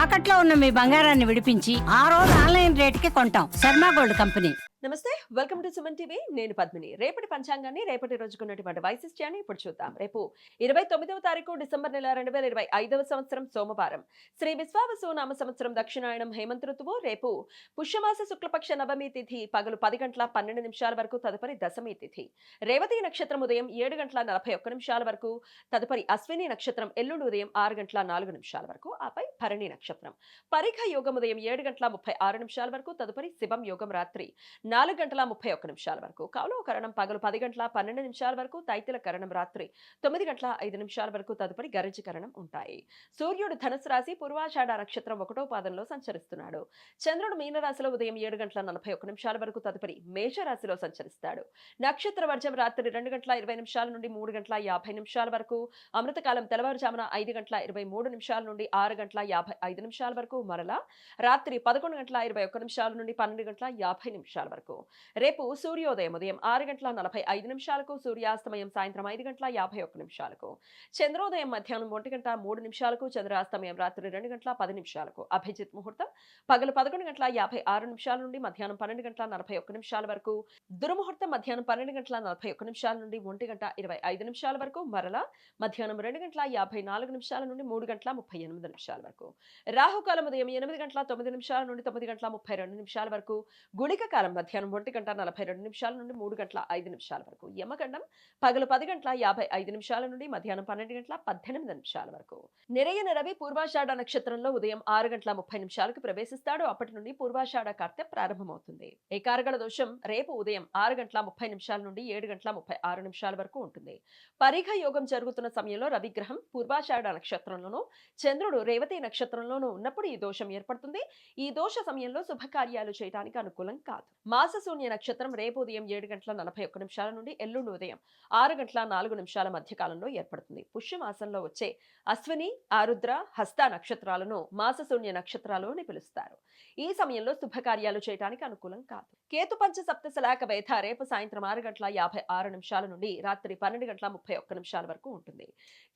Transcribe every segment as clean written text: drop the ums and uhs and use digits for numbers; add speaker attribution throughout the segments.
Speaker 1: తాకట్లో ఉన్న మీ బంగారాన్ని విడిపించి ఆ రోజు ఆన్లైన్ రేటుకి కొంటాం. Sharma gold company.
Speaker 2: నమస్తే, వెల్కమ్ టు సుమన్ టీవీ. నేను పద్మిని. రేపటి పంచాంగాన్ని రేపటి రోజుకున్నటువంటి వైశిష్ట్యాన్ని ఇప్పుడు చూద్దాం. రేపు 29వ తారీఖు డిసెంబర్ నెల 2025వ సంవత్సరం సోమవారం. శ్రీ విశ్వావసు నామ సంవత్సరం దక్షిణాయనం హేమంత ఋతువు. రేపు పుష్యమాస శుక్లపక్ష నవమి తిథి పగలు 10 గంటల 12 నిమిషాల వరకు, తదుపరి దశమి తిథి. రేవతి నక్షత్రం ఉదయం 7 గంటల 41 నిమిషాల వరకు, తదుపరి అశ్విని నక్షత్రం ఎల్లుండి ఉదయం 6 గంటల 4 నిమిషాల వరకు, ఆపై భరణి నక్షత్రం. పరిఖ యోగం ఉదయం 7 గంటల 36 నిమిషాల వరకు, తదుపరి శివం యోగం రాత్రి 4 గంటల 31 నిమిషాల వరకు. కౌలవ కరణం పగలు 10 గంటల 12 నిమిషాల వరకు, తైతిల కరణం రాత్రి 9 గంటల 5 నిమిషాల వరకు, తదుపరి గరజ కరణం ఉంటాయి. సూర్యుడు ధనుసు రాశి పూర్వాషాఢ నక్షత్రం 1వ పాదంలో సంచరిస్తున్నాడు. చంద్రుడు మీనరాశిలో ఉదయం 7 గంటల 41 నిమిషాల వరకు, తదుపరి మేషరాశిలో సంచరిస్తాడు. నక్షత్ర వర్జం రాత్రి 2 గంటల 20 నిమిషాల నుండి 3 గంటల 50 నిమిషాల వరకు, అమృతకాలం తెల్లవారుజామున 5 గంటల 23 నిమిషాల నుండి 6 గంటల 55 నిమిషాల వరకు, మరలా రాత్రి 11 గంటల 21 నిమిషాల నుండి 12 గంటల 50 నిమిషాల వరకు. రేపు సూర్యోదయం ఉదయం 6 గంటల 45 నిమిషాలకు, సూర్యాస్తమయం సాయంత్రం 5 గంటల 51 నిమిషాలకు, చంద్రోదయం మధ్యాహ్నం 1 గంట 3 నిమిషాలకు, చంద్రాస్తమయం రాత్రి 2 గంటల 10 నిమిషాలకు. అభిజిత్ ముహూర్తం పగలు 11 గంటల 56 నిమిషాల నుండి మధ్యాహ్నం 12 గంటల 41 నిమిషాల వరకు, దుర్ముహూర్తం మధ్యాహ్నం 12 గంటల 41 నిమిషాల నుండి 1 గంట 25 నిమిషాల వరకు, మరలా మధ్యాహ్నం 2 గంటల 54 నిమిషాల నుండి 3 గంటల 38 నిమిషాల వరకు. రాహుకాలం ఉదయం 8 గంటల 9 నిమిషాల నుండి 9 గంటల 32 నిమిషాల వరకు, గుళిక కాలం మధ్యాహ్నం 1 గంట 42 నిమిషాల నుండి 3 గంటల 5 నిమిషాల వరకు, యమగండం పగలు 10 గంటల 55 నిమిషాల నుండి మధ్యాహ్నం 12 గంటల 18 నిమిషాల వరకు. నిరయన రవి పూర్వాషాఢ నక్షత్రంలో ఉదయం 6 గంటల 30 నిమిషాలకు ప్రవేశిస్తాడు. అప్పటి నుండి పూర్వాషాఢ కార్తె ప్రారంభమవుతుంది. ఏకార్గళ దోషం రేపు ఉదయం 6 గంటల 30 నిమిషాల నుండి 7 గంటల 36 నిమిషాల వరకు ఉంటుంది. పరిఘ యోగం జరుగుతున్న సమయంలో రవిగ్రహం పూర్వాషాఢ నక్షత్రంలోనూ, చంద్రుడు రేవతి నక్షత్రంలోనూ ఉన్నప్పుడు ఈ దోషం ఏర్పడుతుంది. ఈ దోష సమయంలో శుభకార్యాలు చేయడానికి అనుకూలం కాదు. మాసశూన్య నక్షత్రం రేపు ఉదయం 7 గంటల 41 నిమిషాల నుండి ఎల్లుండి ఉదయం 6 గంటల 4 నిమిషాల మధ్య కాలంలో ఏర్పడుతుంది. పుష్యమాసంలో వచ్చే అశ్విని, ఆరుద్ర, హస్త నక్షత్రాలను మాసశూన్య నక్షత్రాలు అని పిలుస్తారు. ఈ సమయంలో శుభకార్యాలు చేయడానికి అనుకూలం కాదు. కేతు పంచ సప్తశలాక వేధ రేపు సాయంత్రం 6 గంటల 56 నిమిషాల నుండి రాత్రి 12 గంటల 31 నిమిషాల వరకు ఉంటుంది.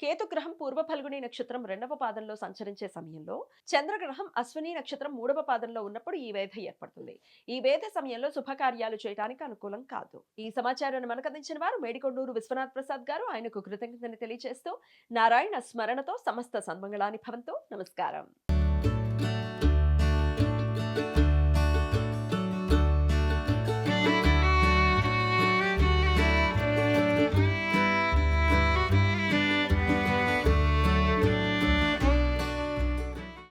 Speaker 2: కేతుగ్రహం పూర్వ ఫల్గుని నక్షత్రం 2వ పాదంలో సంచరించే సమయంలో, చంద్రగ్రహం అశ్విని నక్షత్రం 3వ పాదంలో ఉన్నప్పుడు ఈ వేధ ఏర్పడుతుంది. ఈ వేధ సమయంలో శుభకార్యాలు చేయడానికి అనుకూలం కాదు. ఈ సమాచారాన్ని మనకు అందించిన వారు మేడికొండూరు విశ్వనాథ్ ప్రసాద్ గారు. ఆయనకు కృతజ్ఞతని తెలియజేస్తూ నారాయణ స్మరణతో సమస్త సన్మంగళాని భవంతు. నమస్కారం.